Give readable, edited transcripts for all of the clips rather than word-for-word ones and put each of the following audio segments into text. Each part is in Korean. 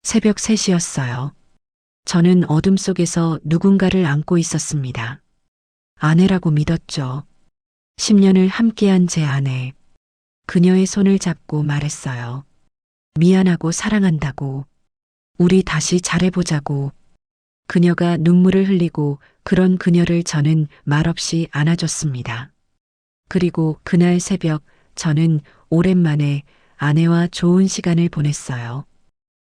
새벽 3시였어요. 저는 어둠 속에서 누군가를 안고 있었습니다. 아내라고 믿었죠. 10년을 함께한 제 아내. 그녀의 손을 잡고 말했어요. 미안하고 사랑한다고. 우리 다시 잘해보자고. 그녀가 눈물을 흘리고 그런 그녀를 저는 말없이 안아줬습니다. 그리고 그날 새벽 저는 오랜만에 아내와 좋은 시간을 보냈어요.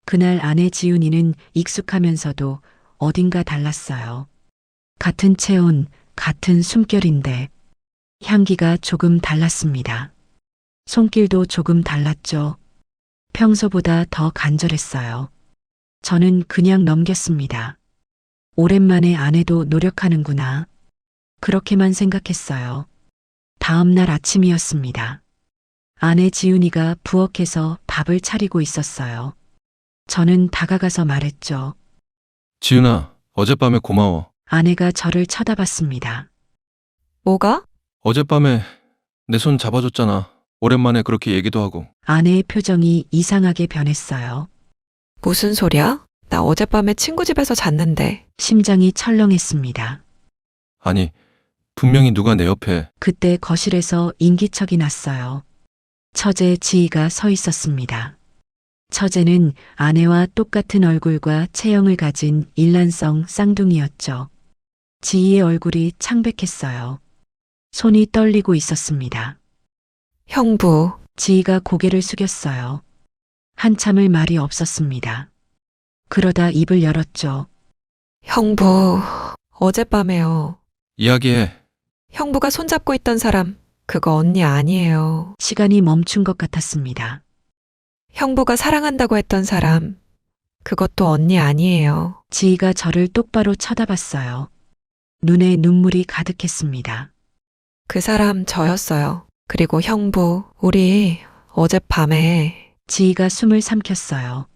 그날 아내 지훈이는 익숙하면서도 어딘가 달랐어요. 같은 체온, 같은 숨결인데 향기가 조금 달랐습니다. 손길도 조금 달랐죠. 평소보다 더 간절했어요. 저는 그냥 넘겼습니다. 오랜만에 아내도 노력하는구나. 그렇게만 생각했어요. 다음 날 아침이었습니다. 아내 지훈이가 부엌에서 밥을 차리고 있었어요. 저는 다가가서 말했죠. 지은아, 어젯밤에 고마워. 아내가 저를 쳐다봤습니다. 뭐가? 어젯밤에 내 손 잡아줬잖아. 오랜만에 그렇게 얘기도 하고. 아내의 표정이 이상하게 변했어요. 무슨 소리야? 나 어젯밤에 친구 집에서 잤는데. 심장이 철렁했습니다. 아니, 분명히 누가 내 옆에. 그때 거실에서 인기척이 났어요. 처제 지희가 서 있었습니다. 처제는 아내와 똑같은 얼굴과 체형을 가진 일란성 쌍둥이였죠. 지희의 얼굴이 창백했어요. 손이 떨리고 있었습니다. 형부, 지희가 고개를 숙였어요. 한참을 말이 없었습니다. 그러다 입을 열었죠. 형부, 어젯밤에요. 이야기해. 형부가 손잡고 있던 사람, 그거 언니 아니에요. 시간이 멈춘 것 같았습니다. 형부가 사랑한다고 했던 사람, 그것도 언니 아니에요. 지희가 저를 똑바로 쳐다봤어요. 눈에 눈물이 가득했습니다. 그 사람 저였어요. 그리고 형부, 우리 어젯밤에 지희가 숨을 삼켰어요.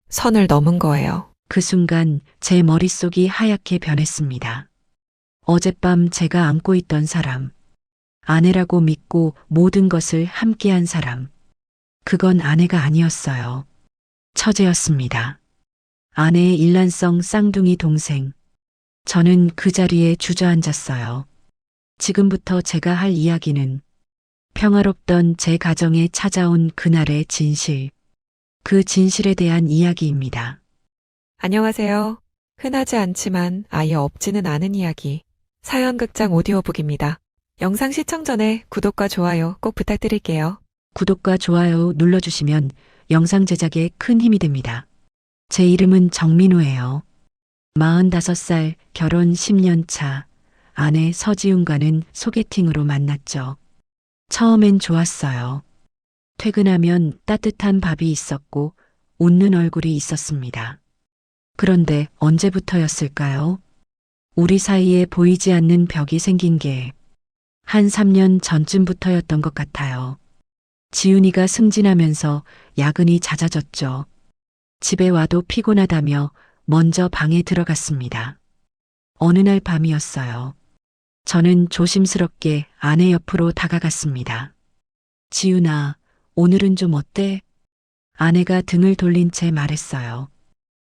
선을 넘은 거예요. 그 순간 제 머릿속이 하얗게 변했습니다. 어젯밤 제가 안고 있던 사람, 아내라고 믿고 모든 것을 함께한 사람, 그건 아내가 아니었어요. 처제였습니다. 아내의 일란성 쌍둥이 동생. 저는 그 자리에 주저앉았어요. 지금부터 제가 할 이야기는 평화롭던 제 가정에 찾아온 그날의 진실, 그 진실에 대한 이야기입니다. 안녕하세요. 흔하지 않지만 아예 없지는 않은 이야기. 사연극장 오디오북입니다. 영상 시청 전에 구독과 좋아요 꼭 부탁드릴게요. 구독과 좋아요 눌러주시면 영상 제작에 큰 힘이 됩니다. 제 이름은 정민우예요. 45살 결혼 10년 차 아내 서지훈과는 소개팅으로 만났죠. 처음엔 좋았어요. 퇴근하면 따뜻한 밥이 있었고 웃는 얼굴이 있었습니다. 그런데 언제부터였을까요? 우리 사이에 보이지 않는 벽이 생긴 게 한 3년 전쯤부터였던 것 같아요. 지훈이가 승진하면서 야근이 잦아졌죠. 집에 와도 피곤하다며 먼저 방에 들어갔습니다. 어느 날 밤이었어요. 저는 조심스럽게 아내 옆으로 다가갔습니다. 지훈아, 오늘은 좀 어때? 아내가 등을 돌린 채 말했어요.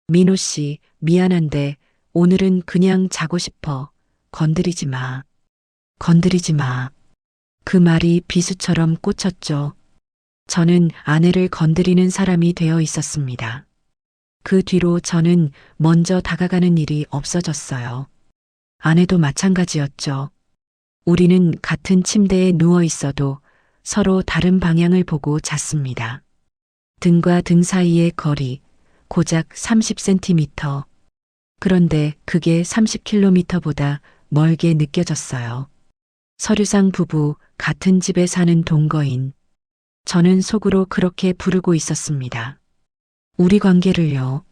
민호 씨, 미안한데 오늘은 그냥 자고 싶어. 건드리지 마. 건드리지 마. 그 말이 비수처럼 꽂혔죠. 저는 아내를 건드리는 사람이 되어 있었습니다. 그 뒤로 저는 먼저 다가가는 일이 없어졌어요. 아내도 마찬가지였죠. 우리는 같은 침대에 누워 있어도 서로 다른 방향을 보고 잤습니다. 등과 등 사이의 거리, 고작 30cm. 그런데 그게 30km보다 멀게 느껴졌어요. 서류상 부부, 같은 집에 사는 동거인. 저는 속으로 그렇게 부르고 있었습니다. 우리 관계를요.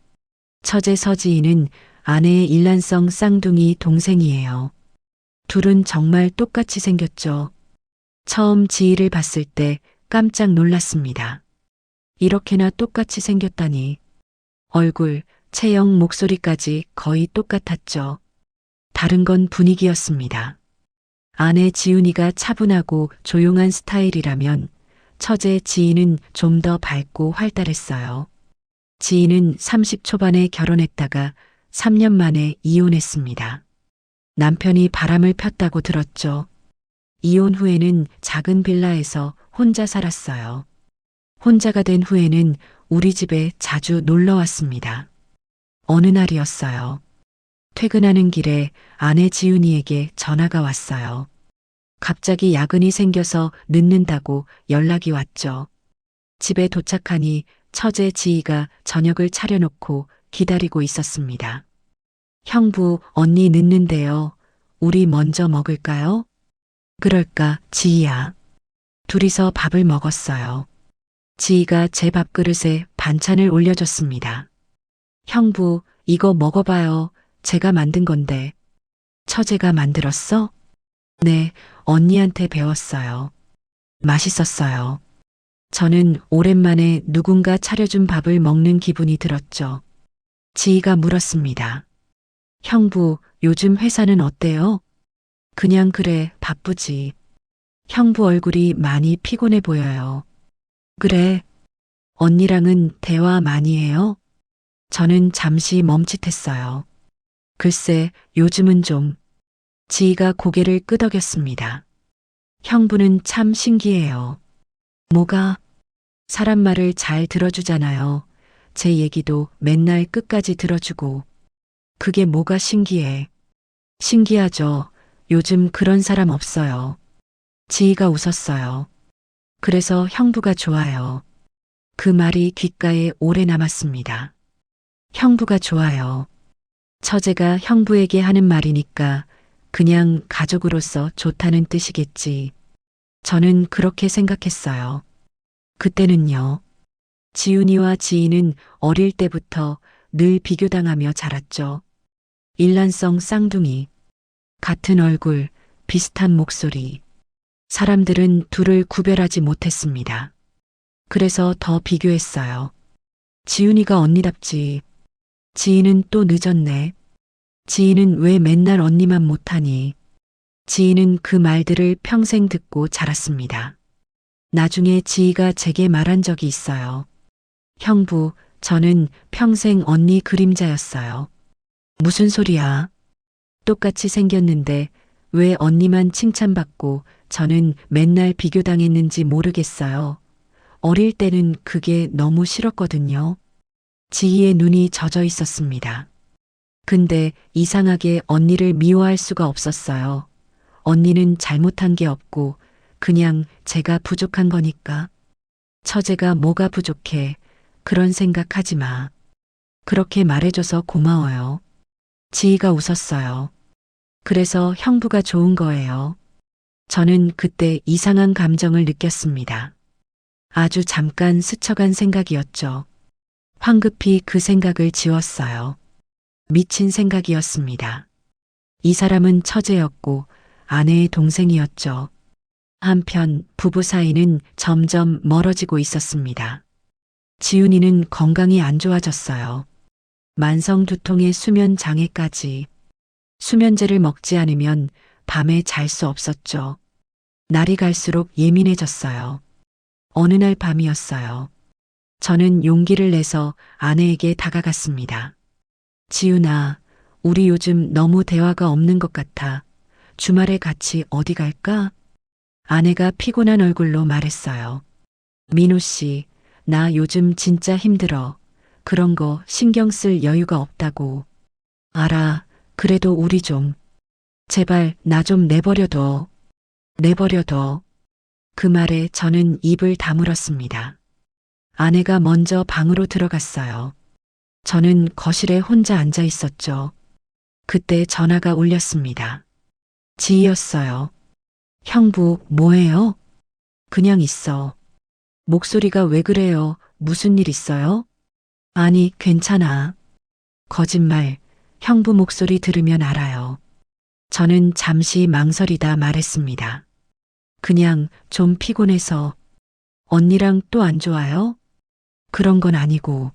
처제 서지희는 아내의 일란성 쌍둥이 동생이에요. 둘은 정말 똑같이 생겼죠. 처음 지희를 봤을 때 깜짝 놀랐습니다. 이렇게나 똑같이 생겼다니. 얼굴, 체형, 목소리까지 거의 똑같았죠. 다른 건 분위기였습니다. 아내 지훈이가 차분하고 조용한 스타일이라면 처제 지희는 좀 더 밝고 활달했어요. 지인은 30 초반에 결혼했다가 3년 만에 이혼했습니다. 남편이 바람을 폈다고 들었죠. 이혼 후에는 작은 빌라에서 혼자 살았어요. 혼자가 된 후에는 우리 집에 자주 놀러 왔습니다. 어느 날이었어요. 퇴근하는 길에 아내 지윤이에게 전화가 왔어요. 갑자기 야근이 생겨서 늦는다고 연락이 왔죠. 집에 도착하니 처제 지희가 저녁을 차려놓고 기다리고 있었습니다. 형부, 언니 늦는데요. 우리 먼저 먹을까요? 그럴까, 지희야. 둘이서 밥을 먹었어요. 지희가 제 밥그릇에 반찬을 올려줬습니다. 형부, 이거 먹어봐요. 제가 만든 건데. 처제가 만들었어? 네, 언니한테 배웠어요. 맛있었어요. 저는 오랜만에 누군가 차려준 밥을 먹는 기분이 들었죠. 지희가 물었습니다. 형부, 요즘 회사는 어때요? 그냥 그래, 바쁘지. 형부 얼굴이 많이 피곤해 보여요. 그래. 언니랑은 대화 많이 해요? 저는 잠시 멈칫했어요. 글쎄, 요즘은 좀. 지희가 고개를 끄덕였습니다. 형부는 참 신기해요. 뭐가? 사람 말을 잘 들어주잖아요. 제 얘기도 맨날 끝까지 들어주고. 그게 뭐가 신기해? 신기하죠. 요즘 그런 사람 없어요. 지희가 웃었어요. 그래서 형부가 좋아요. 그 말이 귓가에 오래 남았습니다. 형부가 좋아요. 처제가 형부에게 하는 말이니까 그냥 가족으로서 좋다는 뜻이겠지. 저는 그렇게 생각했어요. 그때는요. 지훈이와 지희는 어릴 때부터 늘 비교당하며 자랐죠. 일란성 쌍둥이, 같은 얼굴, 비슷한 목소리. 사람들은 둘을 구별하지 못했습니다. 그래서 더 비교했어요. 지훈이가 언니답지. 지희는 또 늦었네. 지희는 왜 맨날 언니만 못하니? 지희는 그 말들을 평생 듣고 자랐습니다. 나중에 지희가 제게 말한 적이 있어요. 형부, 저는 평생 언니 그림자였어요. 무슨 소리야? 똑같이 생겼는데 왜 언니만 칭찬받고 저는 맨날 비교당했는지 모르겠어요. 어릴 때는 그게 너무 싫었거든요. 지희의 눈이 젖어 있었습니다. 근데 이상하게 언니를 미워할 수가 없었어요. 언니는 잘못한 게 없고 그냥 제가 부족한 거니까. 처제가 뭐가 부족해. 그런 생각하지 마. 그렇게 말해줘서 고마워요. 지희가 웃었어요. 그래서 형부가 좋은 거예요. 저는 그때 이상한 감정을 느꼈습니다. 아주 잠깐 스쳐간 생각이었죠. 황급히 그 생각을 지웠어요. 미친 생각이었습니다. 이 사람은 처제였고 아내의 동생이었죠. 한편 부부 사이는 점점 멀어지고 있었습니다. 지훈이는 건강이 안 좋아졌어요. 만성 두통에 수면 장애까지. 수면제를 먹지 않으면 밤에 잘 수 없었죠. 날이 갈수록 예민해졌어요. 어느 날 밤이었어요. 저는 용기를 내서 아내에게 다가갔습니다. 지훈아, 우리 요즘 너무 대화가 없는 것 같아. 주말에 같이 어디 갈까? 아내가 피곤한 얼굴로 말했어요. 민호 씨, 나 요즘 진짜 힘들어. 그런 거 신경 쓸 여유가 없다고. 알아. 그래도 우리 좀. 제발 나 좀 내버려둬. 내버려둬. 그 말에 저는 입을 다물었습니다. 아내가 먼저 방으로 들어갔어요. 저는 거실에 혼자 앉아 있었죠. 그때 전화가 울렸습니다. 지희였어요. 형부, 뭐해요? 그냥 있어. 목소리가 왜 그래요? 무슨 일 있어요? 아니, 괜찮아. 거짓말. 형부 목소리 들으면 알아요. 저는 잠시 망설이다 말했습니다. 그냥 좀 피곤해서. 언니랑 또 안 좋아요? 그런 건 아니고.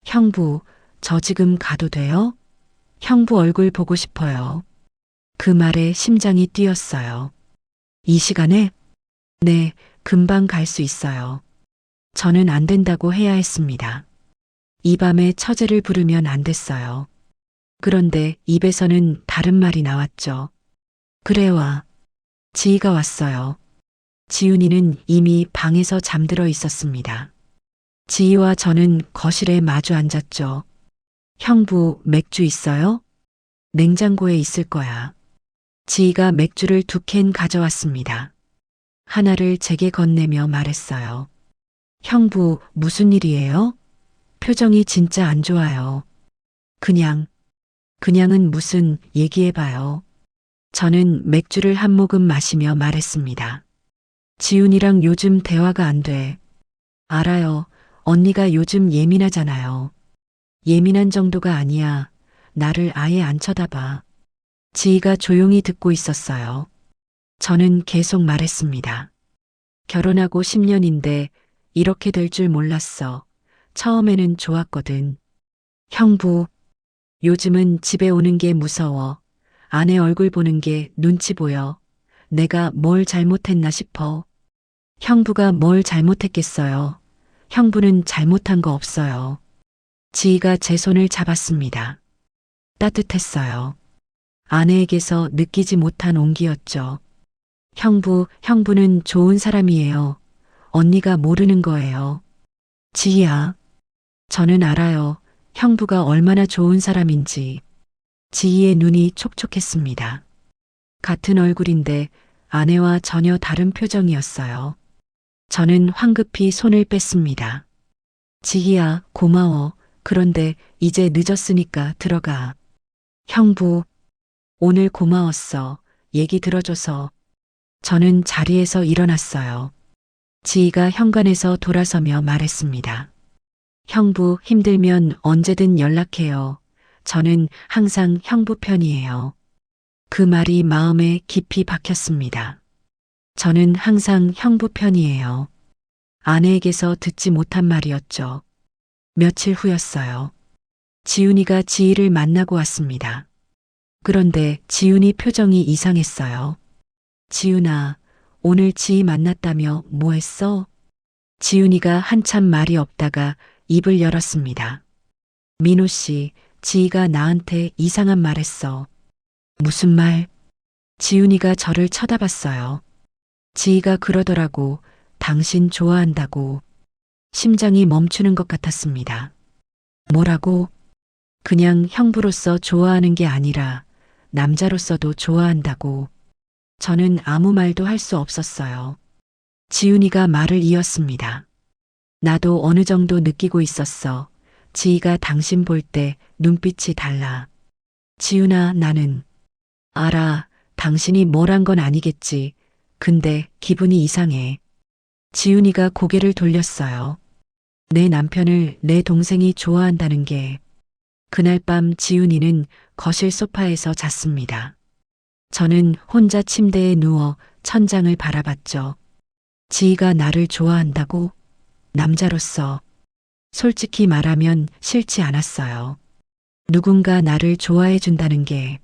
형부, 저 지금 가도 돼요? 형부 얼굴 보고 싶어요. 그 말에 심장이 뛰었어요. 이 시간에? 네, 금방 갈 수 있어요. 저는 안 된다고 해야 했습니다. 이 밤에 처제를 부르면 안 됐어요. 그런데 입에서는 다른 말이 나왔죠. 그래 와. 지희가 왔어요. 지훈이는 이미 방에서 잠들어 있었습니다. 지희와 저는 거실에 마주 앉았죠. 형부, 맥주 있어요? 냉장고에 있을 거야. 지희가 맥주를 2캔 가져왔습니다. 하나를 제게 건네며 말했어요. 형부, 무슨 일이에요? 표정이 진짜 안 좋아요. 그냥은 무슨 얘기해봐요. 저는 맥주를 한 모금 마시며 말했습니다. 지훈이랑 요즘 대화가 안 돼. 알아요. 언니가 요즘 예민하잖아요. 예민한 정도가 아니야. 나를 아예 안 쳐다봐. 지희가 조용히 듣고 있었어요. 저는 계속 말했습니다. 결혼하고 10년인데 이렇게 될 줄 몰랐어. 처음에는 좋았거든. 형부, 요즘은 집에 오는 게 무서워. 아내 얼굴 보는 게 눈치 보여. 내가 뭘 잘못했나 싶어. 형부가 뭘 잘못했겠어요. 형부는 잘못한 거 없어요. 지희가 제 손을 잡았습니다. 따뜻했어요. 아내에게서 느끼지 못한 온기였죠. 형부는 좋은 사람이에요. 언니가 모르는 거예요. 지희야, 저는 알아요. 형부가 얼마나 좋은 사람인지. 지희의 눈이 촉촉했습니다. 같은 얼굴인데 아내와 전혀 다른 표정이었어요. 저는 황급히 손을 뺐습니다. 지희야, 고마워. 그런데 이제 늦었으니까 들어가. 형부, 오늘 고마웠어. 얘기 들어줘서. 저는 자리에서 일어났어요. 지희가 현관에서 돌아서며 말했습니다. 형부, 힘들면 언제든 연락해요. 저는 항상 형부 편이에요. 그 말이 마음에 깊이 박혔습니다. 저는 항상 형부 편이에요. 아내에게서 듣지 못한 말이었죠. 며칠 후였어요. 지훈이가 지희를 만나고 왔습니다. 그런데 지훈이 표정이 이상했어요. 지훈아, 오늘 지희 만났다며 뭐 했어? 지훈이가 한참 말이 없다가 입을 열었습니다. 민호 씨, 지희가 나한테 이상한 말 했어. 무슨 말? 지훈이가 저를 쳐다봤어요. 지희가 그러더라고. 당신 좋아한다고. 심장이 멈추는 것 같았습니다. 뭐라고? 그냥 형부로서 좋아하는 게 아니라 남자로서도 좋아한다고. 저는 아무 말도 할 수 없었어요. 지훈이가 말을 이었습니다. 나도 어느 정도 느끼고 있었어. 지희가 당신 볼 때 눈빛이 달라. 지훈아, 나는 알아. 당신이 뭘 한 건 아니겠지. 근데 기분이 이상해. 지훈이가 고개를 돌렸어요. 내 남편을 내 동생이 좋아한다는 게. 그날 밤 지훈이는 거실 소파에서 잤습니다. 저는 혼자 침대에 누워 천장을 바라봤죠. 지희가 나를 좋아한다고? 남자로서. 솔직히 말하면 싫지 않았어요. 누군가 나를 좋아해 준다는 게,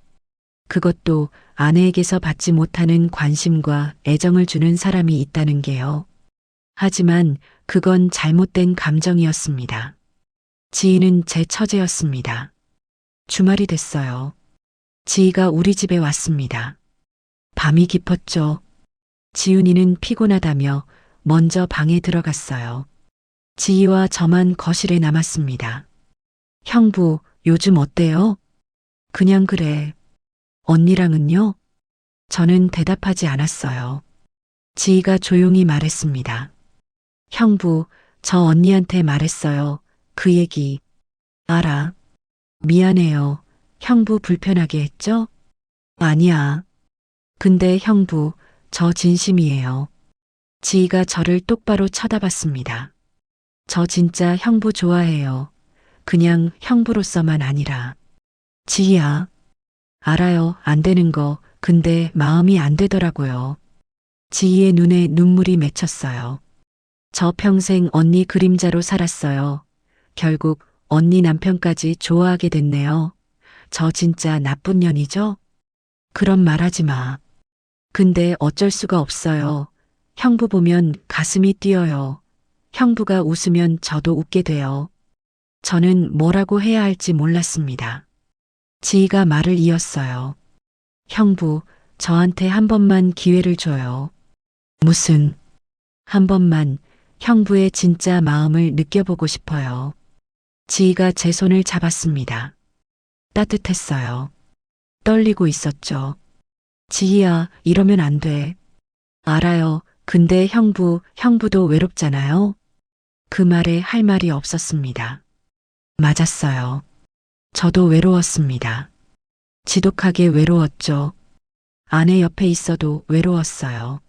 그것도 아내에게서 받지 못하는 관심과 애정을 주는 사람이 있다는 게요. 하지만 그건 잘못된 감정이었습니다. 지희는 제 처제였습니다. 주말이 됐어요. 지희가 우리 집에 왔습니다. 밤이 깊었죠. 지훈이는 피곤하다며 먼저 방에 들어갔어요. 지희와 저만 거실에 남았습니다. 형부, 요즘 어때요? 그냥 그래. 언니랑은요? 저는 대답하지 않았어요. 지희가 조용히 말했습니다. 형부, 저 언니한테 말했어요. 그 얘기. 알아. 미안해요. 형부 불편하게 했죠? 아니야. 근데 형부, 저 진심이에요. 지희가 저를 똑바로 쳐다봤습니다. 저 진짜 형부 좋아해요. 그냥 형부로서만 아니라. 지희야. 알아요. 안 되는 거. 근데 마음이 안 되더라고요. 지희의 눈에 눈물이 맺혔어요. 저 평생 언니 그림자로 살았어요. 결국 언니 남편까지 좋아하게 됐네요. 저 진짜 나쁜 년이죠? 그런 말 하지 마. 근데 어쩔 수가 없어요. 형부 보면 가슴이 뛰어요. 형부가 웃으면 저도 웃게 돼요. 저는 뭐라고 해야 할지 몰랐습니다. 지희가 말을 이었어요. 형부, 저한테 한 번만 기회를 줘요. 무슨, 한 번만 형부의 진짜 마음을 느껴보고 싶어요. 지희가 제 손을 잡았습니다. 따뜻했어요. 떨리고 있었죠. 지희야, 이러면 안 돼. 알아요. 근데 형부도 외롭잖아요. 그 말에 할 말이 없었습니다. 맞았어요. 저도 외로웠습니다. 지독하게 외로웠죠. 아내 옆에 있어도 외로웠어요.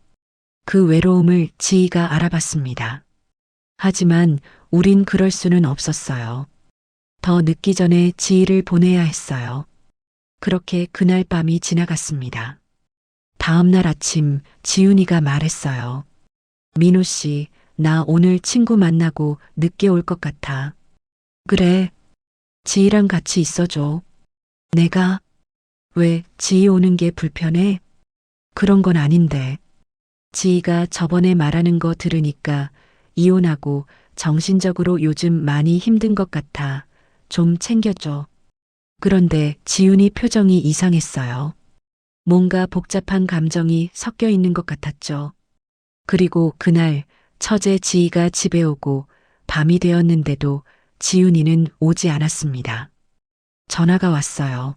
그 외로움을 지희가 알아봤습니다. 하지만 우린 그럴 수는 없었어요. 더 늦기 전에 지희를 보내야 했어요. 그렇게 그날 밤이 지나갔습니다. 다음 날 아침 지훈이가 말했어요. 민호 씨, 나 오늘 친구 만나고 늦게 올 것 같아. 그래. 지희랑 같이 있어줘. 내가? 왜 지희 오는 게 불편해? 그런 건 아닌데. 지희가 저번에 말하는 거 들으니까 이혼하고 정신적으로 요즘 많이 힘든 것 같아. 좀 챙겨줘. 그런데 지훈이 표정이 이상했어요. 뭔가 복잡한 감정이 섞여 있는 것 같았죠. 그리고 그날 처제 지희가 집에 오고 밤이 되었는데도 지훈이는 오지 않았습니다. 전화가 왔어요.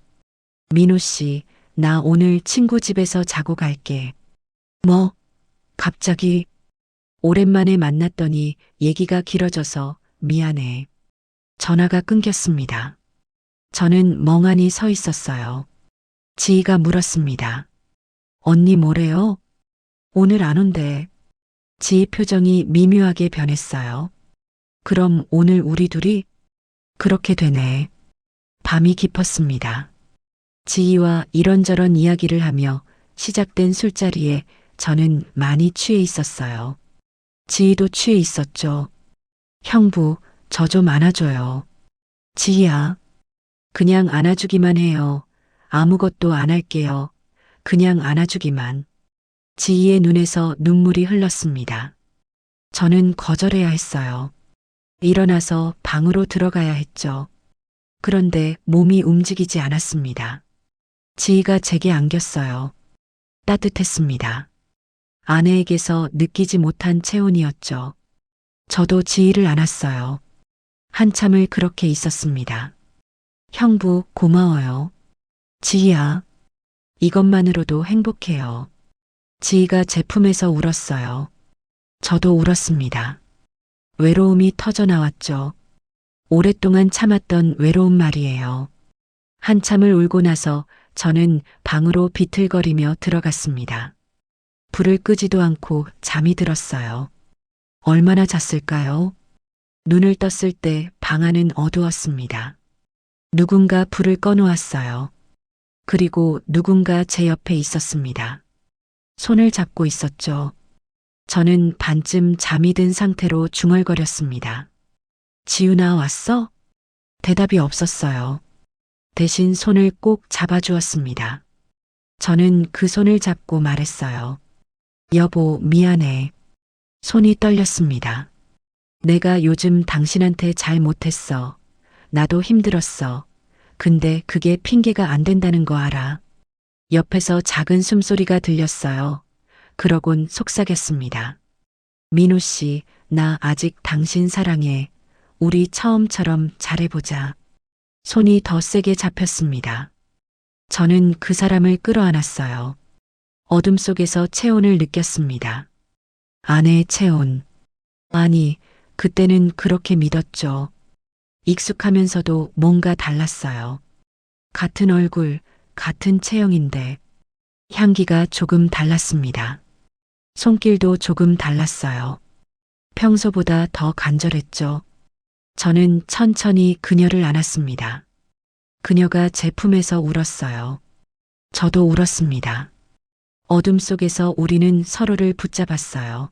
민호 씨, 나 오늘 친구 집에서 자고 갈게. 뭐? 갑자기? 오랜만에 만났더니 얘기가 길어져서 미안해. 전화가 끊겼습니다. 저는 멍하니 서 있었어요. 지희가 물었습니다. 언니 뭐래요? 오늘 안 온대. 지희 표정이 미묘하게 변했어요. 그럼 오늘 우리 둘이? 그렇게 되네. 밤이 깊었습니다. 지희와 이런저런 이야기를 하며 시작된 술자리에 저는 많이 취해 있었어요. 지희도 취해 있었죠. 형부, 저 좀 안아줘요. 지희야. 그냥 안아주기만 해요. 아무것도 안 할게요. 그냥 안아주기만. 지희의 눈에서 눈물이 흘렀습니다. 저는 거절해야 했어요. 일어나서 방으로 들어가야 했죠. 그런데 몸이 움직이지 않았습니다. 지희가 제게 안겼어요. 따뜻했습니다. 아내에게서 느끼지 못한 체온이었죠. 저도 지희를 안았어요. 한참을 그렇게 있었습니다. 형부, 고마워요. 지희야, 이것만으로도 행복해요. 지희가 제 품에서 울었어요. 저도 울었습니다. 외로움이 터져 나왔죠. 오랫동안 참았던 외로움 말이에요. 한참을 울고 나서 저는 방으로 비틀거리며 들어갔습니다. 불을 끄지도 않고 잠이 들었어요. 얼마나 잤을까요? 눈을 떴을 때 방 안은 어두웠습니다. 누군가 불을 꺼놓았어요. 그리고 누군가 제 옆에 있었습니다. 손을 잡고 있었죠. 저는 반쯤 잠이 든 상태로 중얼거렸습니다. 지훈아, 왔어? 대답이 없었어요. 대신 손을 꼭 잡아주었습니다. 저는 그 손을 잡고 말했어요. 여보, 미안해. 손이 떨렸습니다. 내가 요즘 당신한테 잘 못했어. 나도 힘들었어. 근데 그게 핑계가 안 된다는 거 알아. 옆에서 작은 숨소리가 들렸어요. 그러곤 속삭였습니다. 민호 씨, 나 아직 당신 사랑해. 우리 처음처럼 잘해보자. 손이 더 세게 잡혔습니다. 저는 그 사람을 끌어안았어요. 어둠 속에서 체온을 느꼈습니다. 아내의 체온. 아니, 그때는 그렇게 믿었죠. 익숙하면서도 뭔가 달랐어요. 같은 얼굴, 같은 체형인데 향기가 조금 달랐습니다. 손길도 조금 달랐어요. 평소보다 더 간절했죠. 저는 천천히 그녀를 안았습니다. 그녀가 제 품에서 울었어요. 저도 울었습니다. 어둠 속에서 우리는 서로를 붙잡았어요.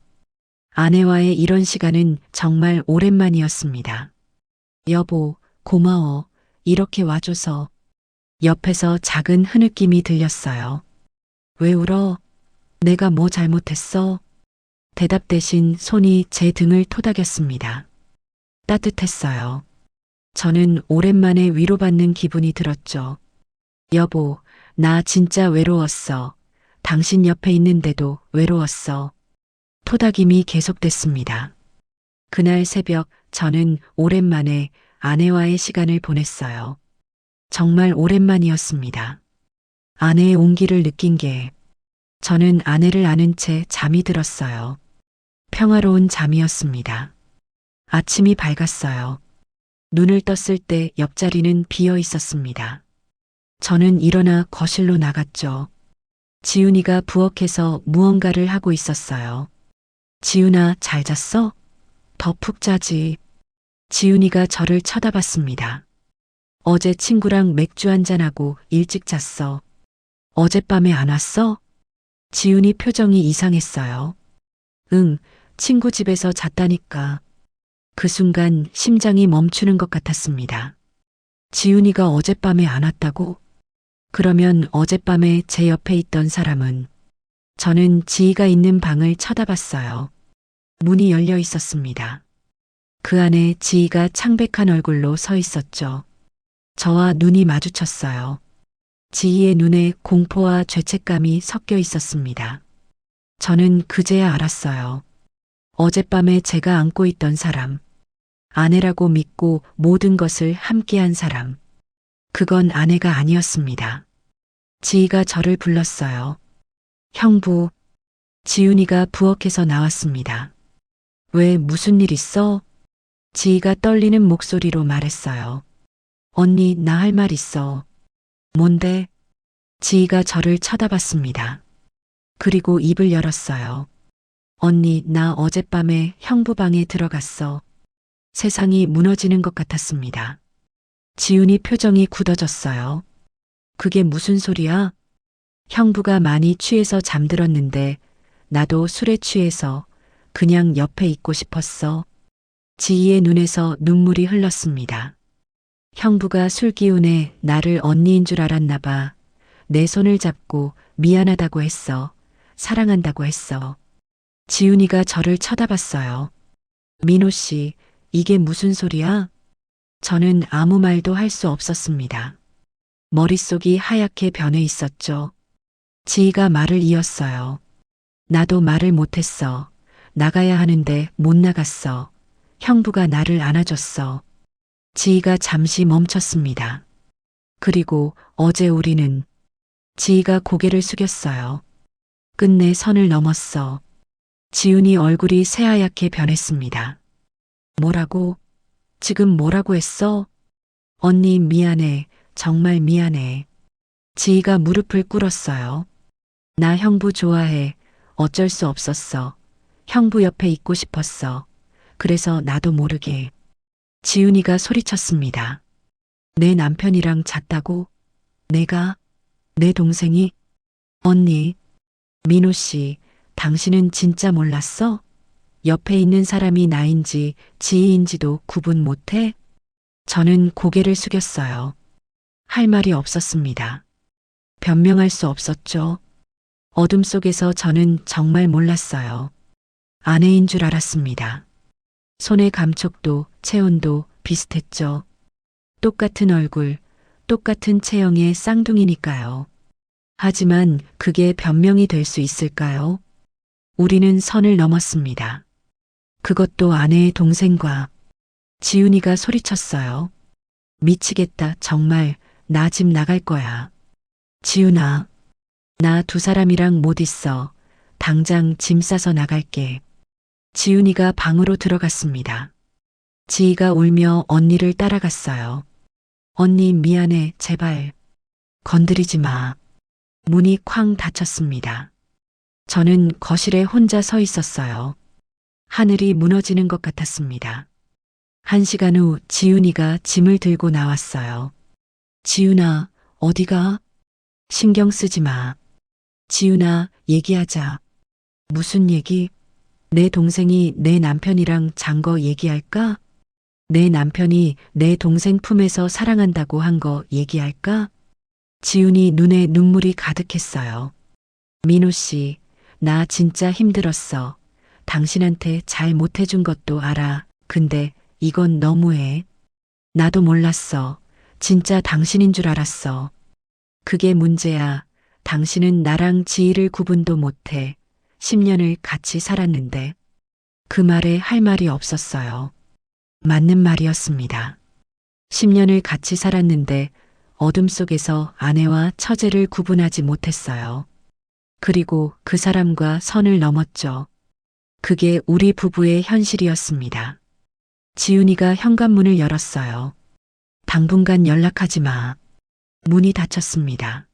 아내와의 이런 시간은 정말 오랜만이었습니다. 여보, 고마워. 이렇게 와줘서. 옆에서 작은 흐느낌이 들렸어요. 왜 울어? 내가 뭐 잘못했어? 대답 대신 손이 제 등을 토닥였습니다. 따뜻했어요. 저는 오랜만에 위로받는 기분이 들었죠. 여보, 나 진짜 외로웠어. 당신 옆에 있는데도 외로웠어. 토닥임이 계속됐습니다. 그날 새벽 저는 오랜만에 아내와의 시간을 보냈어요. 정말 오랜만이었습니다. 아내의 온기를 느낀 게 저는 아내를 아는 채 잠이 들었어요. 평화로운 잠이었습니다. 아침이 밝았어요. 눈을 떴을 때 옆자리는 비어 있었습니다. 저는 일어나 거실로 나갔죠. 지훈이가 부엌에서 무언가를 하고 있었어요. 지훈아, 잘 잤어? 더 푹 자지. 지훈이가 저를 쳐다봤습니다. 어제 친구랑 맥주 한잔하고 일찍 잤어. 어젯밤에 안 왔어? 지훈이 표정이 이상했어요. 응, 친구 집에서 잤다니까. 그 순간 심장이 멈추는 것 같았습니다. 지훈이가 어젯밤에 안 왔다고? 그러면 어젯밤에 제 옆에 있던 사람은? 저는 지희가 있는 방을 쳐다봤어요. 문이 열려 있었습니다. 그 안에 지희가 창백한 얼굴로 서 있었죠. 저와 눈이 마주쳤어요. 지희의 눈에 공포와 죄책감이 섞여 있었습니다. 저는 그제야 알았어요. 어젯밤에 제가 안고 있던 사람, 아내라고 믿고 모든 것을 함께한 사람, 그건 아내가 아니었습니다. 지희가 저를 불렀어요. 형부, 지훈이가 부엌에서 나왔습니다. 왜 무슨 일 있어? 지희가 떨리는 목소리로 말했어요. 언니, 나 할 말 있어. 뭔데? 지희가 저를 쳐다봤습니다. 그리고 입을 열었어요. 언니, 나 어젯밤에 형부 방에 들어갔어. 세상이 무너지는 것 같았습니다. 지훈이 표정이 굳어졌어요. 그게 무슨 소리야? 형부가 많이 취해서 잠들었는데 나도 술에 취해서 그냥 옆에 있고 싶었어. 지희의 눈에서 눈물이 흘렀습니다. 형부가 술 기운에 나를 언니인 줄 알았나 봐. 내 손을 잡고 미안하다고 했어. 사랑한다고 했어. 지훈이가 저를 쳐다봤어요. 민호 씨, 이게 무슨 소리야? 저는 아무 말도 할 수 없었습니다. 머릿속이 하얗게 변해 있었죠. 지희가 말을 이었어요. 나도 말을 못했어. 나가야 하는데 못 나갔어. 형부가 나를 안아줬어. 지희가 잠시 멈췄습니다. 그리고 어제 우리는 지희가 고개를 숙였어요. 끝내 선을 넘었어. 지훈이 얼굴이 새하얗게 변했습니다. 뭐라고? 지금 뭐라고 했어? 언니 미안해. 정말 미안해. 지희가 무릎을 꿇었어요. 나 형부 좋아해. 어쩔 수 없었어. 형부 옆에 있고 싶었어. 그래서 나도 모르게. 지훈이가 소리쳤습니다. 내 남편이랑 잤다고? 내가? 내 동생이? 언니, 민호 씨, 당신은 진짜 몰랐어? 옆에 있는 사람이 나인지 지희인지도 구분 못해? 저는 고개를 숙였어요. 할 말이 없었습니다. 변명할 수 없었죠. 어둠 속에서 저는 정말 몰랐어요. 아내인 줄 알았습니다. 손의 감촉도 체온도 비슷했죠. 똑같은 얼굴, 똑같은 체형의 쌍둥이니까요. 하지만 그게 변명이 될 수 있을까요? 우리는 선을 넘었습니다. 그것도 아내의 동생과. 지훈이가 소리쳤어요. 미치겠다. 정말 나 집 나갈 거야. 지훈아, 나 두 사람이랑 못 있어. 당장 짐 싸서 나갈게. 지훈이가 방으로 들어갔습니다. 지희가 울며 언니를 따라갔어요. 언니 미안해. 제발. 건드리지 마. 문이 쾅 닫혔습니다. 저는 거실에 혼자 서 있었어요. 하늘이 무너지는 것 같았습니다. 1시간 후 지훈이가 짐을 들고 나왔어요. 지훈아, 어디가? 신경 쓰지 마. 지훈아, 얘기하자. 무슨 얘기? 내 동생이 내 남편이랑 잔 거 얘기할까? 내 남편이 내 동생 품에서 사랑한다고 한 거 얘기할까? 지훈이 눈에 눈물이 가득했어요. 민호 씨, 나 진짜 힘들었어. 당신한테 잘 못해준 것도 알아. 근데 이건 너무해. 나도 몰랐어. 진짜 당신인 줄 알았어. 그게 문제야. 당신은 나랑 지희를 구분도 못해. 10년을 같이 살았는데. 그 말에 할 말이 없었어요. 맞는 말이었습니다. 10년을 같이 살았는데 어둠 속에서 아내와 처제를 구분하지 못했어요. 그리고 그 사람과 선을 넘었죠. 그게 우리 부부의 현실이었습니다. 지훈이가 현관문을 열었어요. 당분간 연락하지 마. 문이 닫혔습니다.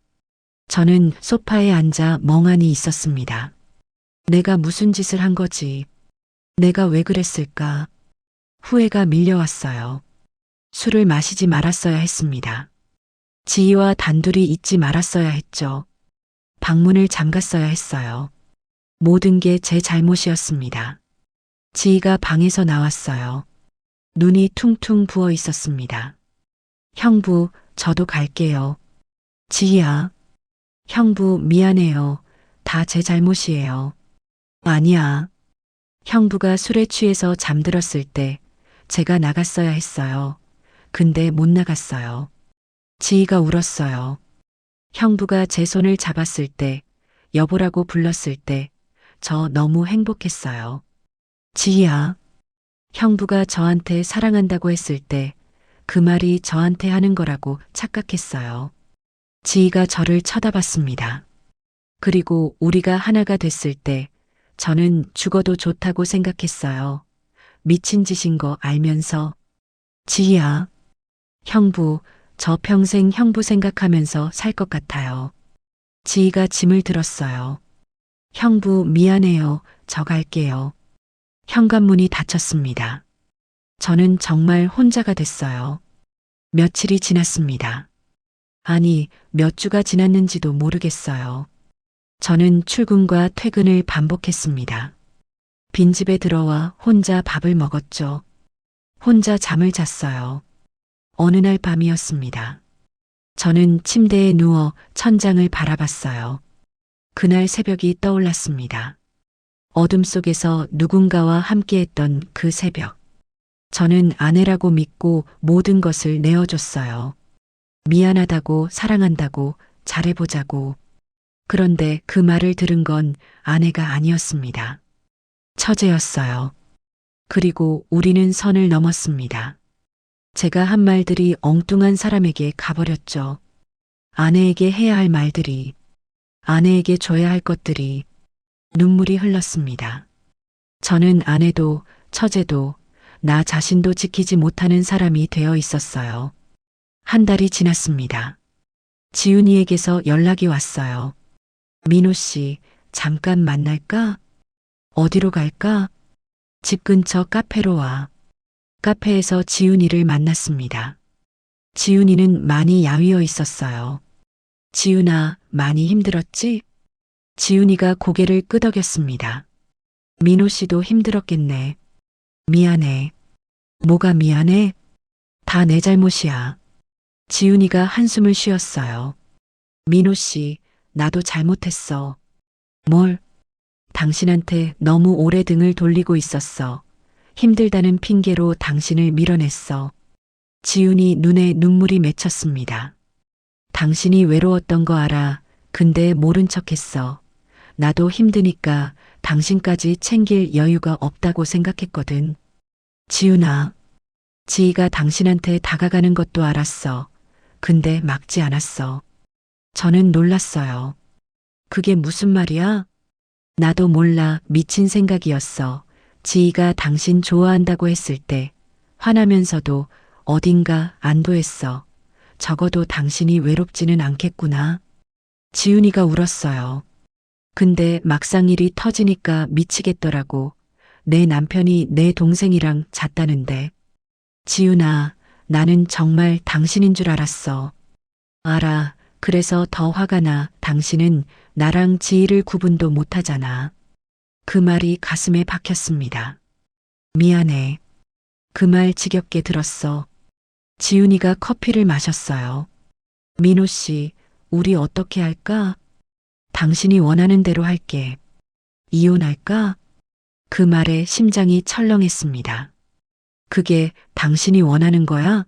저는 소파에 앉아 멍하니 있었습니다. 내가 무슨 짓을 한 거지? 내가 왜 그랬을까? 후회가 밀려왔어요. 술을 마시지 말았어야 했습니다. 지희와 단둘이 있지 말았어야 했죠. 방문을 잠갔어야 했어요. 모든 게 제 잘못이었습니다. 지희가 방에서 나왔어요. 눈이 퉁퉁 부어 있었습니다. 형부, 저도 갈게요. 지희야. 형부, 미안해요. 다 제 잘못이에요. 아니야. 형부가 술에 취해서 잠들었을 때 제가 나갔어야 했어요. 근데 못 나갔어요. 지희가 울었어요. 형부가 제 손을 잡았을 때, 여보라고 불렀을 때, 저 너무 행복했어요. 지희야. 형부가 저한테 사랑한다고 했을 때, 그 말이 저한테 하는 거라고 착각했어요. 지희가 저를 쳐다봤습니다. 그리고 우리가 하나가 됐을 때, 저는 죽어도 좋다고 생각했어요. 미친 짓인 거 알면서. 지희야. 형부, 저 평생 형부 생각하면서 살 것 같아요. 지희가 짐을 들었어요. 형부, 미안해요. 저 갈게요. 현관문이 닫혔습니다. 저는 정말 혼자가 됐어요. 며칠이 지났습니다. 아니, 몇 주가 지났는지도 모르겠어요. 저는 출근과 퇴근을 반복했습니다. 빈집에 들어와 혼자 밥을 먹었죠. 혼자 잠을 잤어요. 어느 날 밤이었습니다. 저는 침대에 누워 천장을 바라봤어요. 그날 새벽이 떠올랐습니다. 어둠 속에서 누군가와 함께했던 그 새벽. 저는 아내라고 믿고 모든 것을 내어줬어요. 미안하다고, 사랑한다고, 잘해보자고. 그런데 그 말을 들은 건 아내가 아니었습니다. 처제였어요. 그리고 우리는 선을 넘었습니다. 제가 한 말들이 엉뚱한 사람에게 가버렸죠. 아내에게 해야 할 말들이, 아내에게 줘야 할 것들이. 눈물이 흘렀습니다. 저는 아내도, 처제도, 나 자신도 지키지 못하는 사람이 되어 있었어요. 한 달이 지났습니다. 지훈이에게서 연락이 왔어요. 민호 씨, 잠깐 만날까? 어디로 갈까? 집 근처 카페로 와. 카페에서 지훈이를 만났습니다. 지훈이는 많이 야위어 있었어요. 지훈아, 많이 힘들었지? 지훈이가 고개를 끄덕였습니다. 민호 씨도 힘들었겠네. 미안해. 뭐가 미안해? 다 내 잘못이야. 지훈이가 한숨을 쉬었어요. 민호 씨, 나도 잘못했어. 뭘? 당신한테 너무 오래 등을 돌리고 있었어. 힘들다는 핑계로 당신을 밀어냈어. 지훈이 눈에 눈물이 맺혔습니다. 당신이 외로웠던 거 알아. 근데 모른 척했어. 나도 힘드니까 당신까지 챙길 여유가 없다고 생각했거든. 지훈아, 지희가 당신한테 다가가는 것도 알았어. 근데 막지 않았어. 저는 놀랐어요. 그게 무슨 말이야? 나도 몰라. 미친 생각이었어. 지희가 당신 좋아한다고 했을 때 화나면서도 어딘가 안도했어. 적어도 당신이 외롭지는 않겠구나. 지훈이가 울었어요. 근데 막상 일이 터지니까 미치겠더라고. 내 남편이 내 동생이랑 잤다는데. 지훈아, 나는 정말 당신인 줄 알았어. 알아. 그래서 더 화가 나. 당신은 나랑 지희를 구분도 못하잖아. 그 말이 가슴에 박혔습니다. 미안해. 그 말 지겹게 들었어. 지훈이가 커피를 마셨어요. 민호 씨, 우리 어떻게 할까? 당신이 원하는 대로 할게. 이혼할까? 그 말에 심장이 철렁했습니다. 그게 당신이 원하는 거야?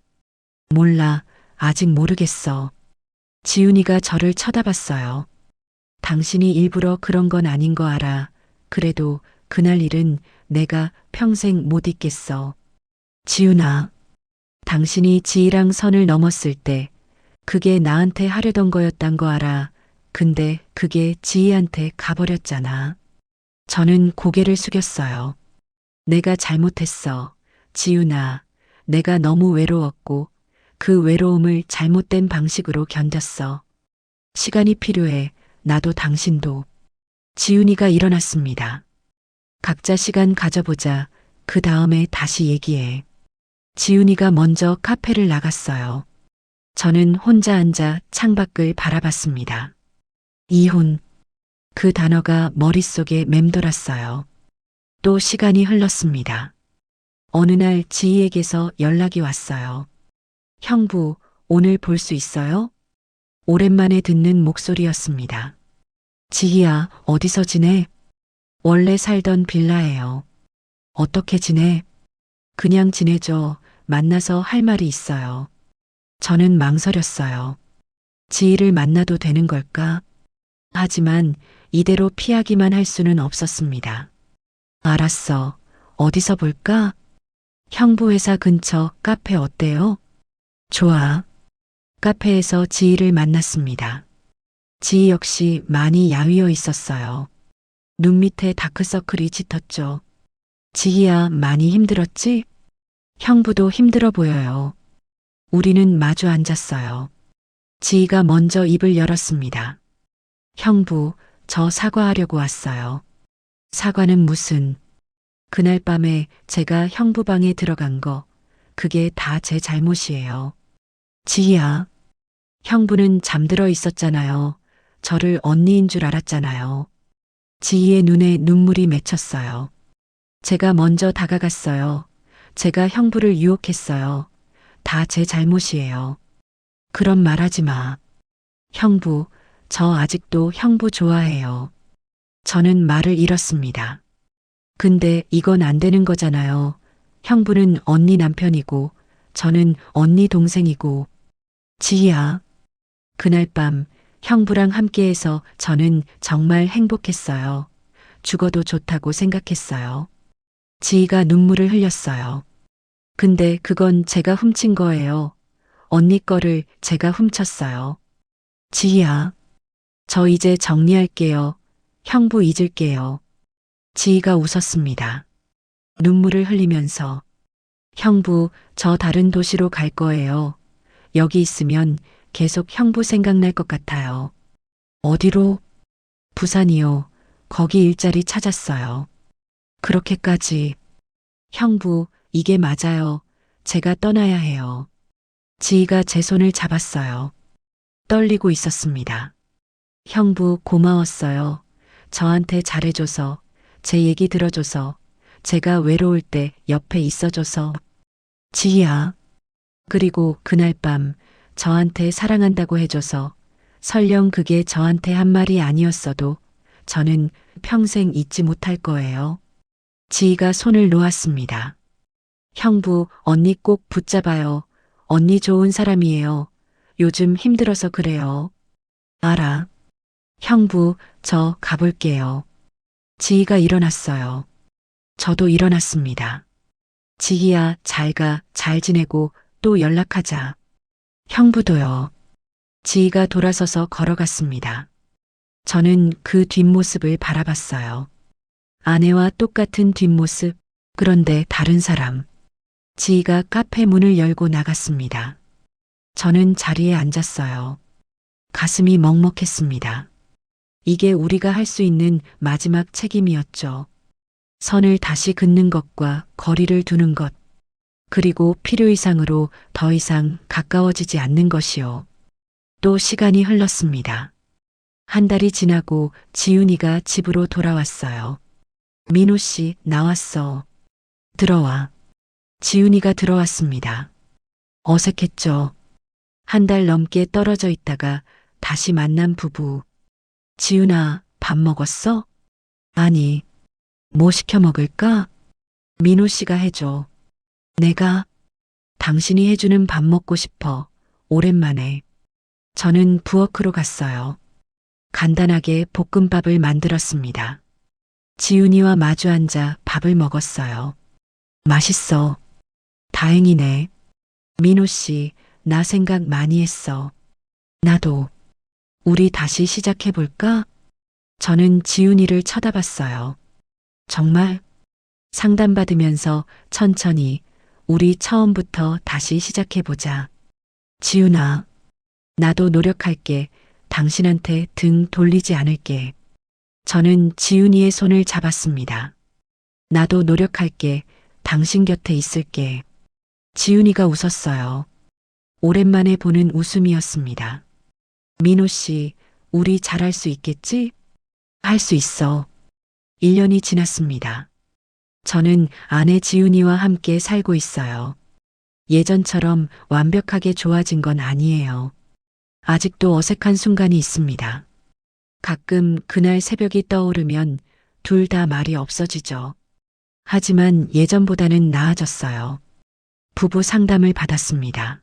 몰라. 아직 모르겠어. 지훈이가 저를 쳐다봤어요. 당신이 일부러 그런 건 아닌 거 알아. 그래도 그날 일은 내가 평생 못 잊겠어. 지훈아, 당신이 지희랑 선을 넘었을 때 그게 나한테 하려던 거였단 거 알아. 근데 그게 지희한테 가버렸잖아. 저는 고개를 숙였어요. 내가 잘못했어. 지훈아, 내가 너무 외로웠고 그 외로움을 잘못된 방식으로 견뎠어. 시간이 필요해. 나도 당신도. 지훈이가 일어났습니다. 각자 시간 가져보자. 그 다음에 다시 얘기해. 지훈이가 먼저 카페를 나갔어요. 저는 혼자 앉아 창밖을 바라봤습니다. 이혼. 그 단어가 머릿속에 맴돌았어요. 또 시간이 흘렀습니다. 어느 날 지희에게서 연락이 왔어요. 형부, 오늘 볼 수 있어요? 오랜만에 듣는 목소리였습니다. 지희야, 어디서 지내? 원래 살던 빌라예요. 어떻게 지내? 그냥 지내죠. 만나서 할 말이 있어요. 저는 망설였어요. 지희를 만나도 되는 걸까? 하지만 이대로 피하기만 할 수는 없었습니다. 알았어. 어디서 볼까? 형부 회사 근처 카페 어때요? 좋아. 카페에서 지희를 만났습니다. 지희 역시 많이 야위어 있었어요. 눈 밑에 다크서클이 짙었죠. 지희야, 많이 힘들었지? 형부도 힘들어 보여요. 우리는 마주 앉았어요. 지희가 먼저 입을 열었습니다. 형부, 저 사과하려고 왔어요. 사과는 무슨? 그날 밤에 제가 형부 방에 들어간 거, 그게 다 제 잘못이에요. 지희야, 형부는 잠들어 있었잖아요. 저를 언니인 줄 알았잖아요. 지희의 눈에 눈물이 맺혔어요. 제가 먼저 다가갔어요. 제가 형부를 유혹했어요. 다 제 잘못이에요. 그런 말 하지 마. 형부, 저 아직도 형부 좋아해요. 저는 말을 잃었습니다. 근데 이건 안 되는 거잖아요. 형부는 언니 남편이고, 저는 언니 동생이고. 지희야, 그날 밤 형부랑 함께해서 저는 정말 행복했어요. 죽어도 좋다고 생각했어요. 지희가 눈물을 흘렸어요. 근데 그건 제가 훔친 거예요. 언니 거를 제가 훔쳤어요. 지희야, 저 이제 정리할게요. 형부 잊을게요. 지희가 웃었습니다. 눈물을 흘리면서, 형부, 저 다른 도시로 갈 거예요. 여기 있으면 계속 형부 생각날 것 같아요. 어디로? 부산이요. 거기 일자리 찾았어요. 그렇게까지. 형부, 이게 맞아요. 제가 떠나야 해요. 지희가 제 손을 잡았어요. 떨리고 있었습니다. 형부, 고마웠어요. 저한테 잘해줘서, 제 얘기 들어줘서, 제가 외로울 때 옆에 있어줘서. 지희야. 그리고 그날 밤 저한테 사랑한다고 해줘서, 설령 그게 저한테 한 말이 아니었어도 저는 평생 잊지 못할 거예요. 지희가 손을 놓았습니다. 형부, 언니 꼭 붙잡아요. 언니 좋은 사람이에요. 요즘 힘들어서 그래요. 알아. 형부, 저 가볼게요. 지희가 일어났어요. 저도 일어났습니다. 지희야, 잘 가, 잘 지내고 또 연락하자. 형부도요. 지희가 돌아서서 걸어갔습니다. 저는 그 뒷모습을 바라봤어요. 아내와 똑같은 뒷모습, 그런데 다른 사람. 지희가 카페 문을 열고 나갔습니다. 저는 자리에 앉았어요. 가슴이 먹먹했습니다. 이게 우리가 할 수 있는 마지막 책임이었죠. 선을 다시 긋는 것과 거리를 두는 것, 그리고 필요 이상으로 더 이상 가까워지지 않는 것이요. 또 시간이 흘렀습니다. 한 달이 지나고 지훈이가 집으로 돌아왔어요. 민호 씨, 나왔어. 들어와. 지훈이가 들어왔습니다. 어색했죠. 한 달 넘게 떨어져 있다가 다시 만난 부부. 지훈아, 밥 먹었어? 아니. 뭐 시켜 먹을까? 민호 씨가 해줘. 내가? 당신이 해주는 밥 먹고 싶어. 오랜만에. 저는 부엌으로 갔어요. 간단하게 볶음밥을 만들었습니다. 지훈이와 마주 앉아 밥을 먹었어요. 맛있어. 다행이네. 민호 씨, 나 생각 많이 했어. 나도. 우리 다시 시작해볼까? 저는 지훈이를 쳐다봤어요. 정말? 상담받으면서 천천히 우리 처음부터 다시 시작해보자. 지훈아, 나도 노력할게. 당신한테 등 돌리지 않을게. 저는 지훈이의 손을 잡았습니다. 나도 노력할게. 당신 곁에 있을게. 지훈이가 웃었어요. 오랜만에 보는 웃음이었습니다. 민호 씨, 우리 잘할 수 있겠지? 할 수 있어. 1년이 지났습니다. 저는 아내 지훈이와 함께 살고 있어요. 예전처럼 완벽하게 좋아진 건 아니에요. 아직도 어색한 순간이 있습니다. 가끔 그날 새벽이 떠오르면 둘 다 말이 없어지죠. 하지만 예전보다는 나아졌어요. 부부 상담을 받았습니다.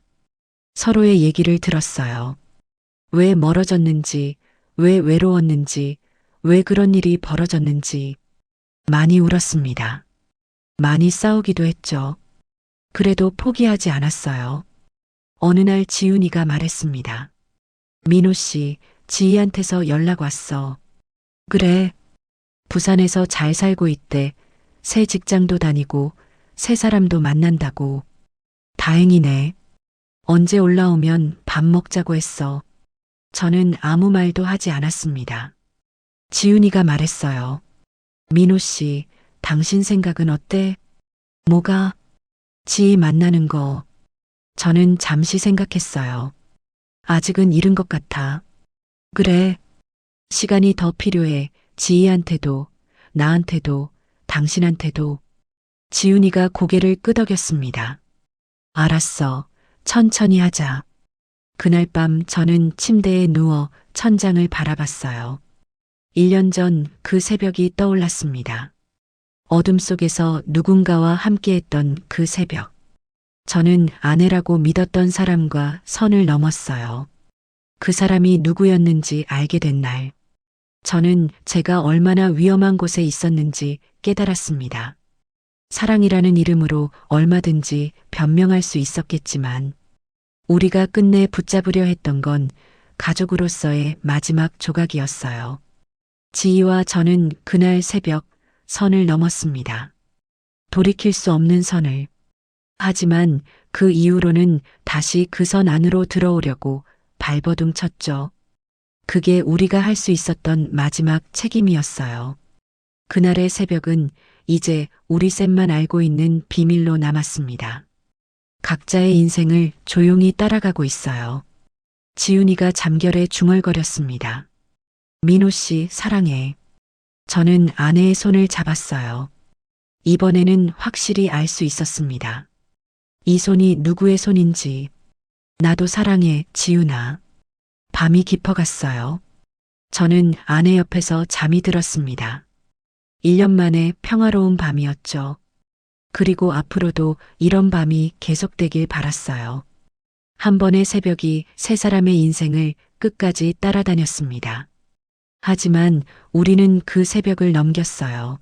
서로의 얘기를 들었어요. 왜 멀어졌는지, 왜 외로웠는지, 왜 그런 일이 벌어졌는지. 많이 울었습니다. 많이 싸우기도 했죠. 그래도 포기하지 않았어요. 어느 날 지훈이가 말했습니다. 민호 씨, 지희한테서 연락 왔어. 그래. 부산에서 잘 살고 있대. 새 직장도 다니고 새 사람도 만난다고. 다행이네. 언제 올라오면 밥 먹자고 했어. 저는 아무 말도 하지 않았습니다. 지훈이가 말했어요. 민호 씨, 당신 생각은 어때? 뭐가? 지희 만나는 거. 저는 잠시 생각했어요. 아직은 이른 것 같아. 그래. 시간이 더 필요해. 지희한테도, 나한테도, 당신한테도. 지훈이가 고개를 끄덕였습니다. 알았어. 천천히 하자. 그날 밤 저는 침대에 누워 천장을 바라봤어요. 1년 전 그 새벽이 떠올랐습니다. 어둠 속에서 누군가와 함께했던 그 새벽. 저는 아내라고 믿었던 사람과 선을 넘었어요. 그 사람이 누구였는지 알게 된 날. 저는 제가 얼마나 위험한 곳에 있었는지 깨달았습니다. 사랑이라는 이름으로 얼마든지 변명할 수 있었겠지만, 우리가 끝내 붙잡으려 했던 건 가족으로서의 마지막 조각이었어요. 지희와 저는 그날 새벽 선을 넘었습니다. 돌이킬 수 없는 선을. 하지만 그 이후로는 다시 그 선 안으로 들어오려고 발버둥 쳤죠. 그게 우리가 할 수 있었던 마지막 책임이었어요. 그날의 새벽은 이제 우리 셋만 알고 있는 비밀로 남았습니다. 각자의 인생을 조용히 따라가고 있어요. 지훈이가 잠결에 중얼거렸습니다. 민호 씨, 사랑해. 저는 아내의 손을 잡았어요. 이번에는 확실히 알 수 있었습니다. 이 손이 누구의 손인지. 나도 사랑해, 지훈아. 밤이 깊어갔어요. 저는 아내 옆에서 잠이 들었습니다. 1년 만에 평화로운 밤이었죠. 그리고 앞으로도 이런 밤이 계속되길 바랐어요. 한 번의 새벽이 세 사람의 인생을 끝까지 따라다녔습니다. 하지만 우리는 그 새벽을 넘겼어요.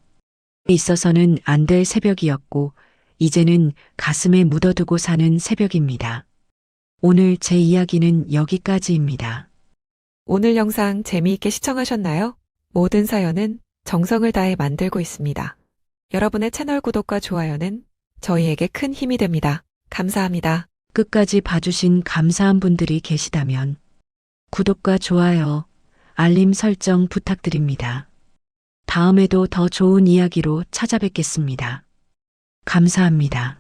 있어서는 안 될 새벽이었고, 이제는 가슴에 묻어두고 사는 새벽입니다. 오늘 제 이야기는 여기까지입니다. 오늘 영상 재미있게 시청하셨나요? 모든 사연은 정성을 다해 만들고 있습니다. 여러분의 채널 구독과 좋아요는 저희에게 큰 힘이 됩니다. 감사합니다. 끝까지 봐주신 감사한 분들이 계시다면 구독과 좋아요, 알림 설정 부탁드립니다. 다음에도 더 좋은 이야기로 찾아뵙겠습니다. 감사합니다.